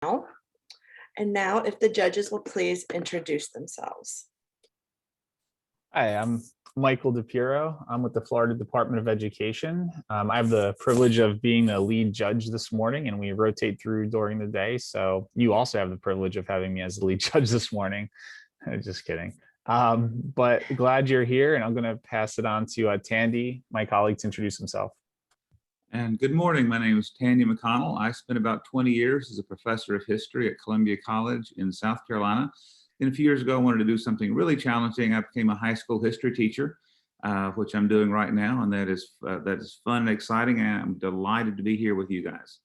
And now, if the judges will please introduce themselves. Hi, I'm Michael DePiero. I'm with the Florida Department of Education. I have the privilege of being the lead judge this morning, and we rotate through during the day. So you also have the privilege of having me as the lead judge this morning. Just kidding. But glad you're here, and I'm going to pass it on to Tandy, my colleague, to introduce himself. And good morning. My name is Tandy McConnell. I spent about 20 years as a professor of history at Columbia College in South Carolina. And a few years ago, I wanted to do something really challenging. I became a high school history teacher, which I'm doing right now, and that is fun and exciting. And I'm delighted to be here with you guys.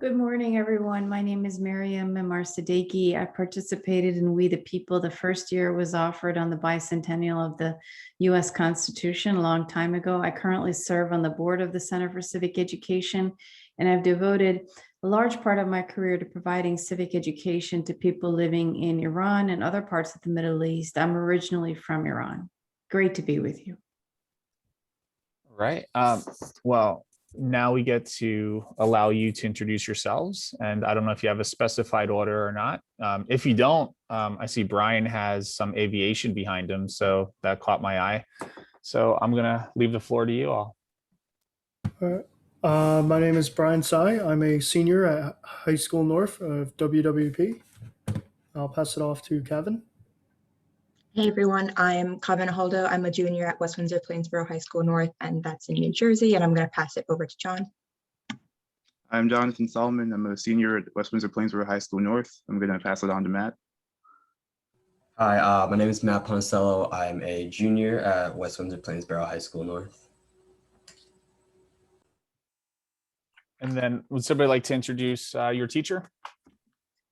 Good morning, everyone. My name is Miriam Mimar-Sadeghi. I participated in We the People. The first year was offered on the bicentennial of the U.S. Constitution a long time ago. I currently serve on the board of the Center for Civic Education, and I've devoted a large part of my career to providing civic education to people living in Iran and other parts of the Middle East. I'm originally from Iran. Great to be with you. Right. Well, now we get to allow you to introduce yourselves. And I don't know if you have a specified order or not. If you don't, I see Brian has some aviation behind him, so that caught my eye. So I'm going to leave the floor to you all. My name is Brian Tsai. I'm a senior at High School North of WWP. I'll pass it off to Kevin. Hey everyone, I'm Kavin Holdo. I'm a junior at Windsor Plainsboro High School North, and that's in New Jersey, and I'm going to pass it over to John. I'm Jonathan Solomon. I'm a senior at Windsor Plainsboro High School North. I'm going to pass it on to Matt. Hi, my name is Matt Poncello. I'm a junior at Windsor Plainsboro High School North. And then would somebody like to introduce your teacher?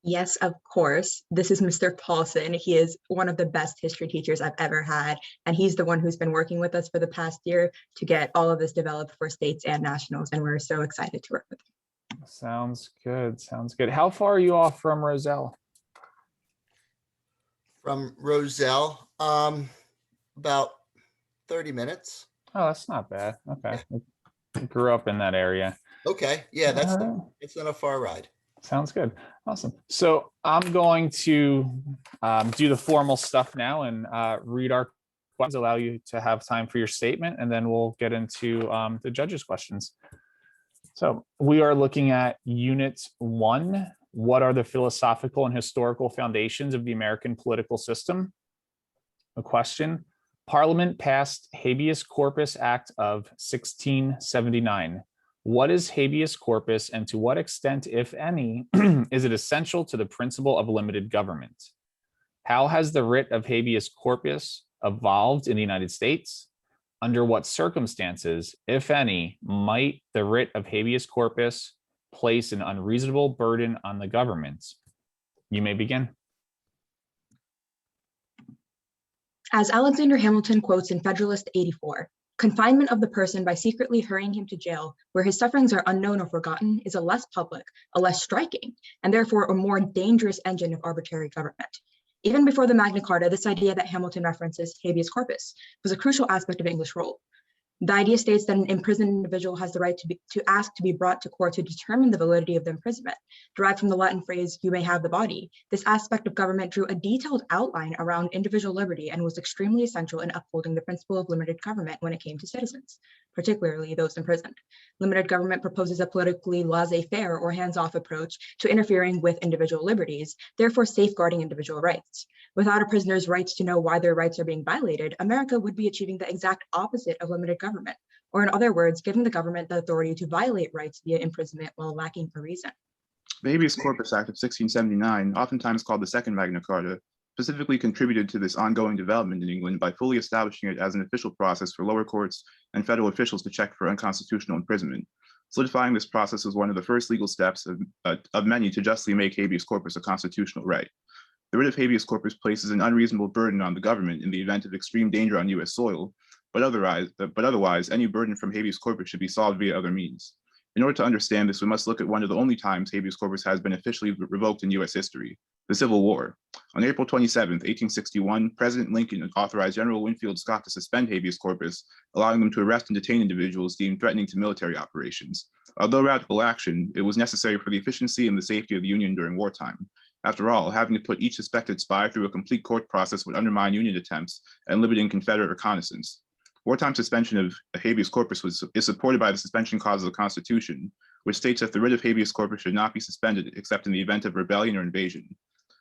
Yes, of course. This is Mr. Paulson. He is one of the best history teachers I've ever had, and he's the one who's been working with us for the past year to get all of this developed for states and nationals, and we're so excited to work with him. Sounds good. Sounds good. How far are you off from Roselle? From Roselle, about 30 minutes. Oh, that's not bad. Okay. I grew up in that area. Okay. Yeah, it's not a far ride. Sounds good. Awesome. So I'm going to do the formal stuff now and read our questions, allow you to have time for your statement, and then we'll get into the judges' questions. So we are looking at Unit 1. What are the philosophical and historical foundations of the American political system? A question. Parliament passed Habeas Corpus Act of 1679. What is habeas corpus, and to what extent, if any, is it essential to the principle of limited government? How has the writ of habeas corpus evolved in the United States? Under what circumstances, if any, might the writ of habeas corpus place an unreasonable burden on the government? You may begin. As Alexander Hamilton quotes in Federalist 84, confinement of the person by secretly hurrying him to jail, where his sufferings are unknown or forgotten, is a less public, a less striking, and therefore a more dangerous engine of arbitrary government. Even before the Magna Carta, this idea that Hamilton references, habeas corpus, was a crucial aspect of English rule. The idea states that an imprisoned individual has the right to ask to be brought to court to determine the validity of the imprisonment. Derived from the Latin phrase, you may have the body, this aspect of government drew a detailed outline around individual liberty and was extremely essential in upholding the principle of limited government when it came to citizens, particularly those imprisoned. Limited government proposes a politically laissez-faire or hands-off approach to interfering with individual liberties, therefore safeguarding individual rights. Without a prisoner's rights to know why their rights are being violated, America would be achieving the exact opposite of limited government, or in other words, giving the government the authority to violate rights via imprisonment while lacking a reason. The Habeas Corpus Act of 1679, oftentimes called the Second Magna Carta, specifically contributed to this ongoing development in England by fully establishing it as an official process for lower courts and federal officials to check for unconstitutional imprisonment. Solidifying this process was one of the first legal steps of many to justly make habeas corpus a constitutional right. The writ of habeas corpus places an unreasonable burden on the government in the event of extreme danger on U.S. soil, but otherwise, any burden from habeas corpus should be solved via other means. In order to understand this, we must look at one of the only times habeas corpus has been officially revoked in U.S. history, the Civil War. On April 27, 1861, President Lincoln authorized General Winfield Scott to suspend habeas corpus, allowing them to arrest and detain individuals deemed threatening to military operations. Although radical action, it was necessary for the efficiency and the safety of the Union during wartime. After all, having to put each suspected spy through a complete court process would undermine Union attempts and limiting Confederate reconnaissance. Wartime suspension of habeas corpus is supported by the suspension clause of the Constitution, which states that the writ of habeas corpus should not be suspended except in the event of rebellion or invasion.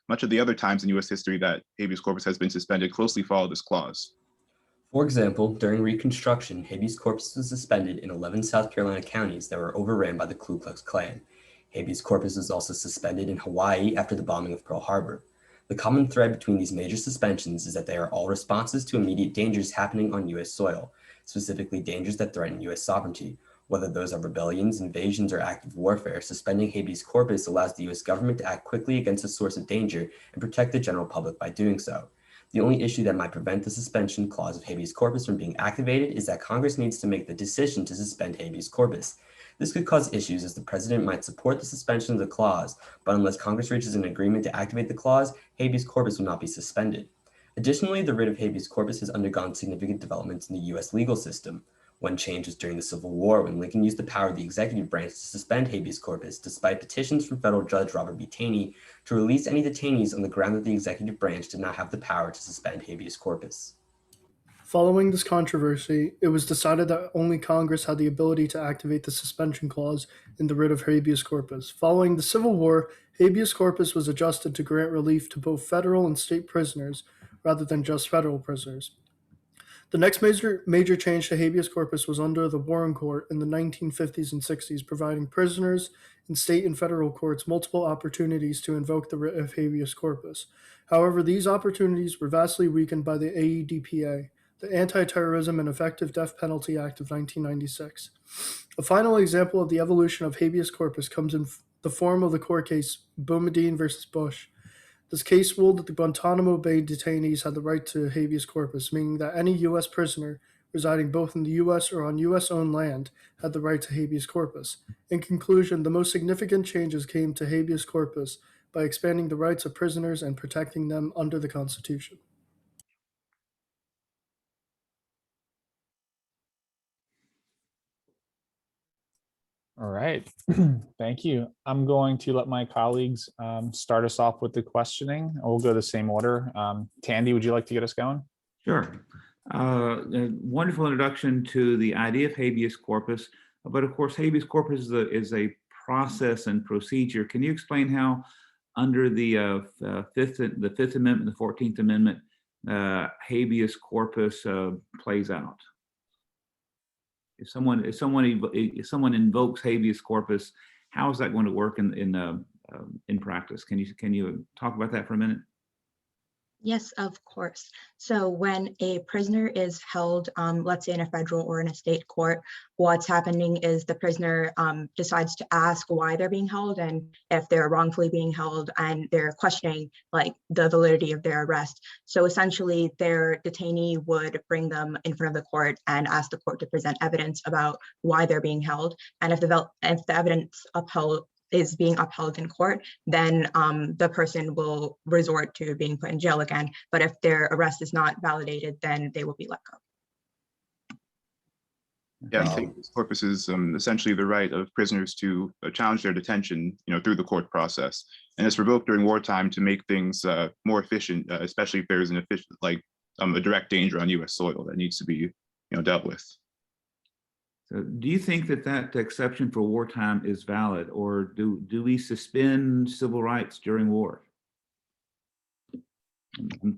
Much of the other times in U.S. history that habeas corpus has been suspended closely follow this clause. For example, during Reconstruction, habeas corpus was suspended in 11 South Carolina counties that were overran by the Ku Klux Klan. Habeas corpus was also suspended in Hawaii after the bombing of Pearl Harbor. The common thread between these major suspensions is that they are all responses to immediate dangers happening on U.S. soil, specifically dangers that threaten U.S. sovereignty. Whether those are rebellions, invasions, or active warfare, suspending habeas corpus allows the U.S. government to act quickly against a source of danger and protect the general public by doing so. The only issue that might prevent the suspension clause of habeas corpus from being activated is that Congress needs to make the decision to suspend habeas corpus. This could cause issues as the president might support the suspension of the clause, but unless Congress reaches an agreement to activate the clause, habeas corpus will not be suspended. Additionally, the writ of habeas corpus has undergone significant developments in the U.S. legal system. One change was during the Civil War when Lincoln used the power of the executive branch to suspend habeas corpus despite petitions from federal judge Robert B. Taney to release any detainees on the ground that the executive branch did not have the power to suspend habeas corpus. Following this controversy, it was decided that only Congress had the ability to activate the suspension clause in the writ of habeas corpus. Following the Civil War, habeas corpus was adjusted to grant relief to both federal and state prisoners rather than just federal prisoners. The next major change to habeas corpus was under the Warren Court in the 1950s and 60s, providing prisoners in state and federal courts multiple opportunities to invoke the writ of habeas corpus. However, these opportunities were vastly weakened by the AEDPA, the Anti-Terrorism and Effective Death Penalty Act of 1996. A final example of the evolution of habeas corpus comes in the form of the court case Boumediene versus Bush. This case ruled that the Guantanamo Bay detainees had the right to habeas corpus, meaning that any U.S. prisoner residing both in the U.S. or on U.S.-owned land had the right to habeas corpus. In conclusion, the most significant changes came to habeas corpus by expanding the rights of prisoners and protecting them under the Constitution. All right, thank you. I'm going to let my colleagues start us off with the questioning. We'll go the same order. Tandy, would you like to get us going? Sure. A wonderful introduction to the idea of habeas corpus, but of course, habeas corpus is a process and procedure. Can you explain how, under the Fifth Amendment, the 14th Amendment, habeas corpus plays out? If someone invokes habeas corpus, how is that going to work in practice? Can you talk about that for a minute? Yes, of course. So when a prisoner is held, let's say in a federal or in a state court, what's happening is the prisoner decides to ask why they're being held and if they're wrongfully being held, and they're questioning like the validity of their arrest. So essentially their detainee would bring them in front of the court and ask the court to present evidence about why they're being held. And if the evidence is being upheld in court, then the person will resort to being put in jail again. But if their arrest is not validated, then they will be let go. Yeah, habeas corpus is essentially the right of prisoners to challenge their detention, through the court process, and it's revoked during wartime to make things more efficient, especially if there's a direct danger on U.S. soil that needs to be, dealt with. So do you think that exception for wartime is valid, or do we suspend civil rights during war?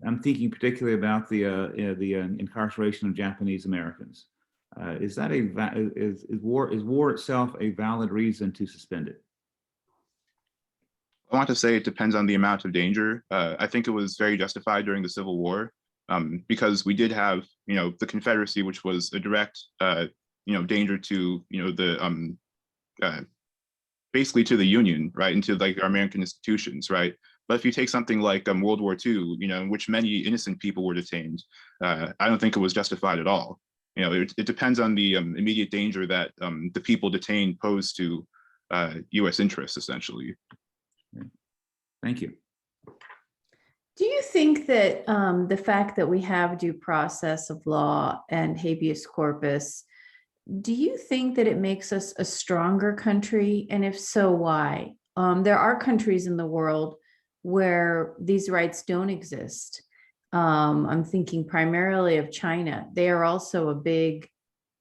I'm thinking particularly about the incarceration of Japanese Americans. Is war itself a valid reason to suspend it? I want to say it depends on the amount of danger. I think it was very justified during the Civil War, because we did have, the Confederacy, which was a direct danger to, basically to the Union, right, and to our American institutions, right? But if you take something like World War II, in which many innocent people were detained, I don't think it was justified at all. It depends on the immediate danger that the people detained pose to U.S. interests, essentially. Thank you. Do you think that the fact that we have due process of law and habeas corpus do you think that it makes us a stronger country? And if so, why? There are countries in the world where these rights don't exist. I'm thinking primarily of China. They are also a big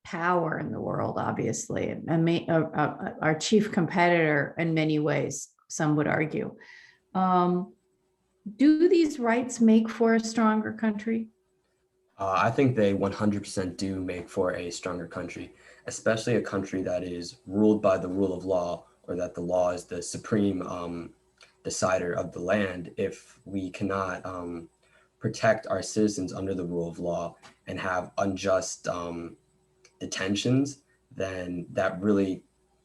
power in the world, obviously, and our chief competitor in many ways, some would argue. Do these rights make for a stronger country? I think they 100% do make for a stronger country, especially a country that is ruled by the rule of law, or that the law is the supreme decider of the land. If we cannot protect our citizens under the rule of law and have unjust detentions, then that really,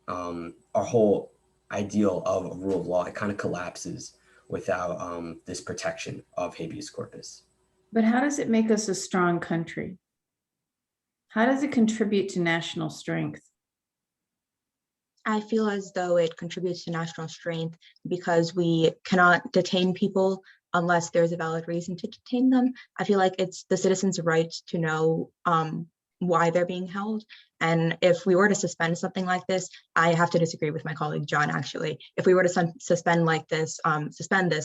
our whole ideal of a rule of law, it kind of collapses without this protection of habeas corpus. But how does it make us a strong country? How does it contribute to national strength? I feel as though it contributes to national strength because we cannot detain people unless there's a valid reason to detain them. I feel like it's the citizens' right to know why they're being held. And if we were to suspend something like this, I have to disagree with my colleague John, actually. If we were to suspend this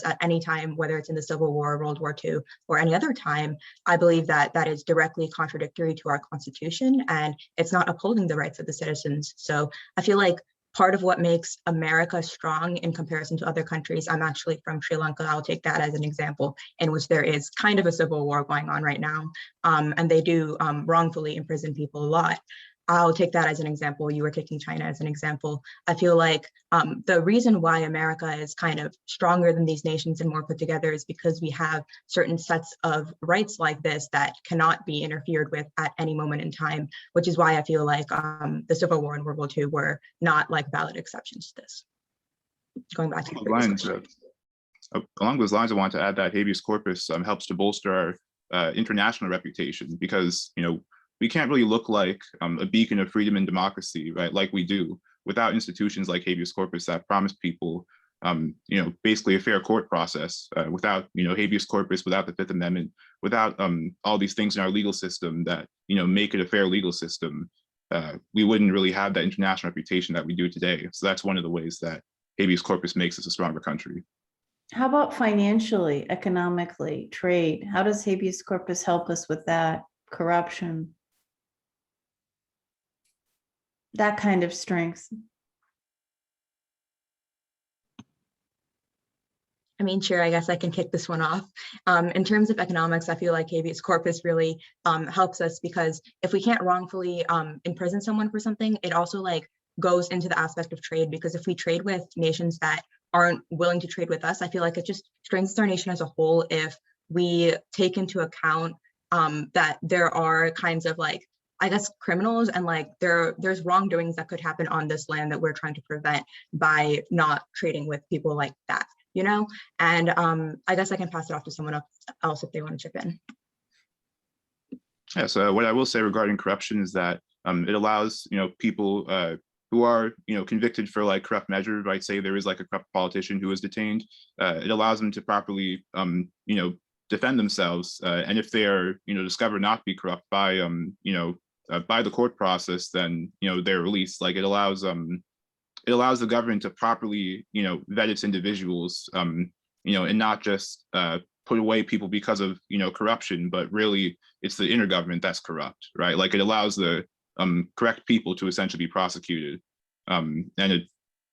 at any time, whether it's in the Civil War, World War II, or any other time, I believe that that is directly contradictory to our Constitution, and it's not upholding the rights of the citizens. So I feel like part of what makes America strong in comparison to other countries, I'm actually from Sri Lanka, I'll take that as an example, in which there is kind of a civil war going on right now, and they do wrongfully imprison people a lot. I'll take that as an example. You were taking China as an example. I feel like the reason why America is kind of stronger than these nations and more put together is because we have certain sets of rights like this that cannot be interfered with at any moment in time, which is why I feel like the Civil War and World War II were not like valid exceptions to this. Going back to along those lines, I want to add that habeas corpus helps to bolster our international reputation, because we can't really look like a beacon of freedom and democracy, right? Like we do, without institutions like habeas corpus that promise people, basically a fair court process. Without, habeas corpus, without the Fifth Amendment, without all these things in our legal system that, make it a fair legal system, we wouldn't really have that international reputation that we do today. So that's one of the ways that habeas corpus makes us a stronger country. How about financially, economically, trade? How does habeas corpus help us with that? Corruption? That kind of strength. I mean, sure, I guess I can kick this one off. In terms of economics, I feel like habeas corpus really helps us, because if we can't wrongfully imprison someone for something, it also goes into the aspect of trade, because if we trade with nations that aren't willing to trade with us, I feel like it just strengthens our nation as a whole if we take into account that there are kinds of criminals, and there's wrongdoings that could happen on this land that we're trying to prevent by not trading with people like that, And I guess I can pass it off to someone else if they want to chip in. Yeah, so what I will say regarding corruption is that it allows, people who are, convicted for corrupt measures, right? Say there is a corrupt politician who is detained, it allows them to properly, defend themselves. And if they are, discovered not to be corrupt by, by the court process, then they're released. It allows the government to properly vet its individuals, and not just put away people because of corruption, but really it's the inner government that's corrupt, right? It allows the correct people to essentially be prosecuted, and it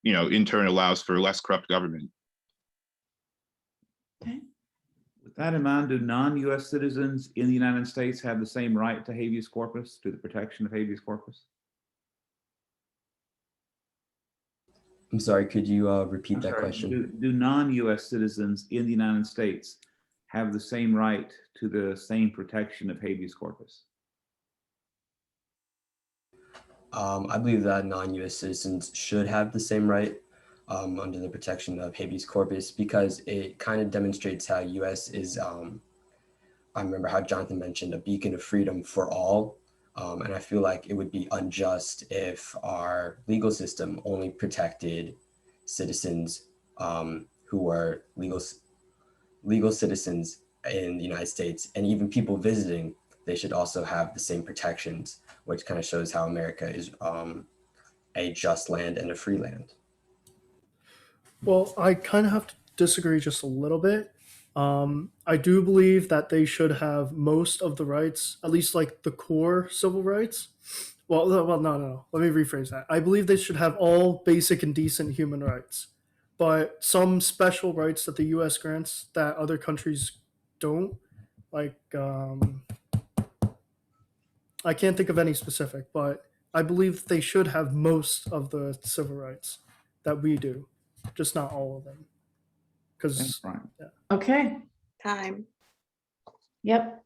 in turn allows for less corrupt government. Okay. With that in mind, do non-US citizens in the United States have the same right to habeas corpus, to the protection of habeas corpus? I'm sorry, could you repeat that question? Do non-US citizens in the United States have the same right to the same protection of habeas corpus? I believe that non-US citizens should have the same right under the protection of habeas corpus, because it kind of demonstrates how US is, I remember how Jonathan mentioned, a beacon of freedom for all. And I feel like it would be unjust if our legal system only protected citizens who are legal citizens in the United States, and even people visiting they should also have the same protections, which kind of shows how America is a just land and a free land. Well, I kind of have to disagree just a little bit. I do believe that they should have most of the rights, at least like the core civil rights. No. Let me rephrase that. I believe they should have all basic and decent human rights, but some special rights that the U.S. grants that other countries don't. Like, I can't think of any specific, but I believe they should have most of the civil rights that we do, just not all of them. Thanks, Because Brian. Okay, Time. yep.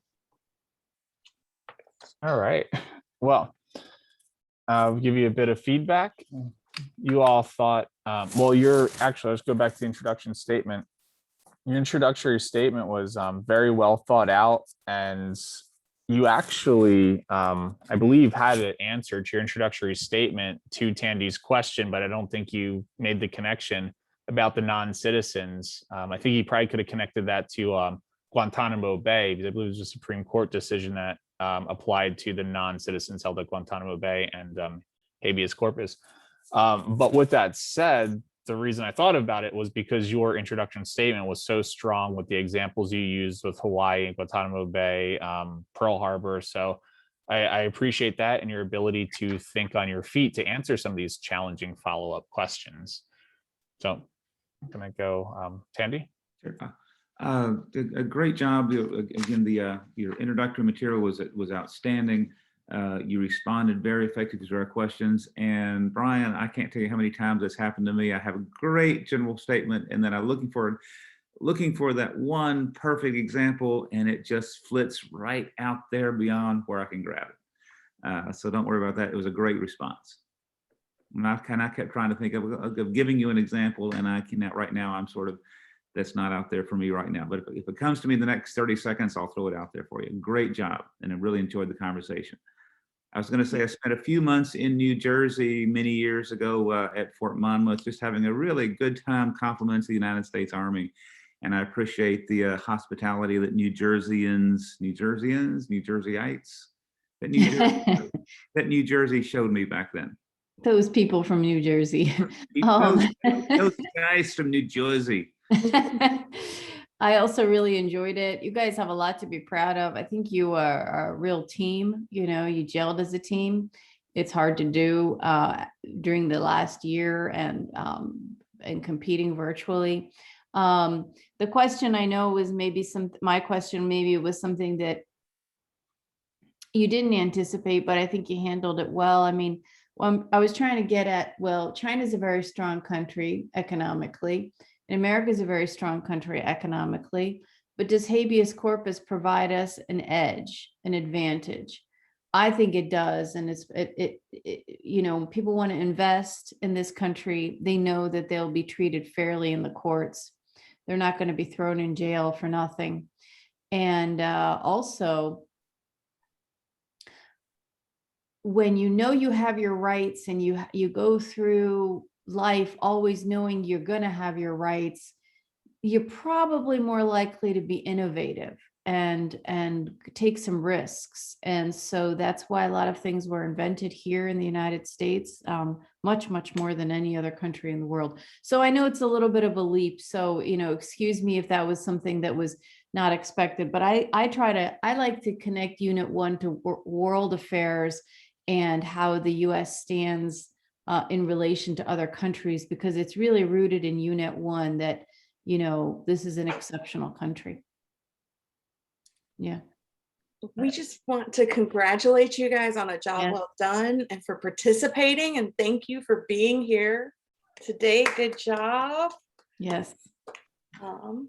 All right. Well, I'll give you a bit of feedback. You all thought, let's go back to the introduction statement. Your introductory statement was very well thought out, and you actually, I believe, had an answer to your introductory statement to Tandy's question, but I don't think you made the connection about the non-citizens. I think you probably could have connected that to Guantanamo Bay, because I believe it was a Supreme Court decision that applied to the non-citizens held at Guantanamo Bay and habeas corpus. But with that said, the reason I thought about it was because your introduction statement was so strong with the examples you used with Hawaii and Guantanamo Bay, Pearl Harbor. So I appreciate that and your ability to think on your feet to answer some of these challenging follow-up questions. So I'm gonna go, Tandy. Sure. Did a great job. Again, your introductory material was outstanding. You responded very effectively to our questions. And Brian, I can't tell you how many times that's happened to me. I have a great general statement, and then I'm looking for that one perfect example, and it just flits right out there beyond where I can grab it. So don't worry about that. It was a great response. And I kept trying to think of giving you an example, and I cannot right now. I'm sort of, that's not out there for me right now. But if it comes to me in the next 30 seconds, I'll throw it out there for you. Great job. And I really enjoyed the conversation. I was going to say, I spent a few months in New Jersey many years ago at Fort Monmouth, just having a really good time complimenting the United States Army. And I appreciate the hospitality that New Jerseyites, that New Jersey showed me back then. Those people from New Jersey. Those guys from New Jersey. I also really enjoyed it. You guys have a lot to be proud of. I think you are a real team. You know, you gelled as a team. It's hard to do during the last year and competing virtually. The question I know was my question maybe was something that you didn't anticipate, but I think you handled it well. I mean, I was trying to get at, well, China's a very strong country economically, and America is a very strong country economically, but does habeas corpus provide us an edge, an advantage? I think it does. And you know, people want to invest in this country. They know that they'll be treated fairly in the courts. They're not going to be thrown in jail for nothing. And also, when you know you have your rights and you go through life always knowing you're going to have your rights, you're probably more likely to be innovative and take some risks. And so that's why a lot of things were invented here in the United States, much more than any other country in the world. So I know it's a little bit of a leap. So, you know, excuse me if that was something that was not expected, but I like to connect Unit 1 to world affairs and how the US stands in relation to other countries, because it's really rooted in Unit 1 that, you know, this is an exceptional country. Yeah. We just want to congratulate you guys on a job well done and for participating, and thank you for being here today. Good job. Yes.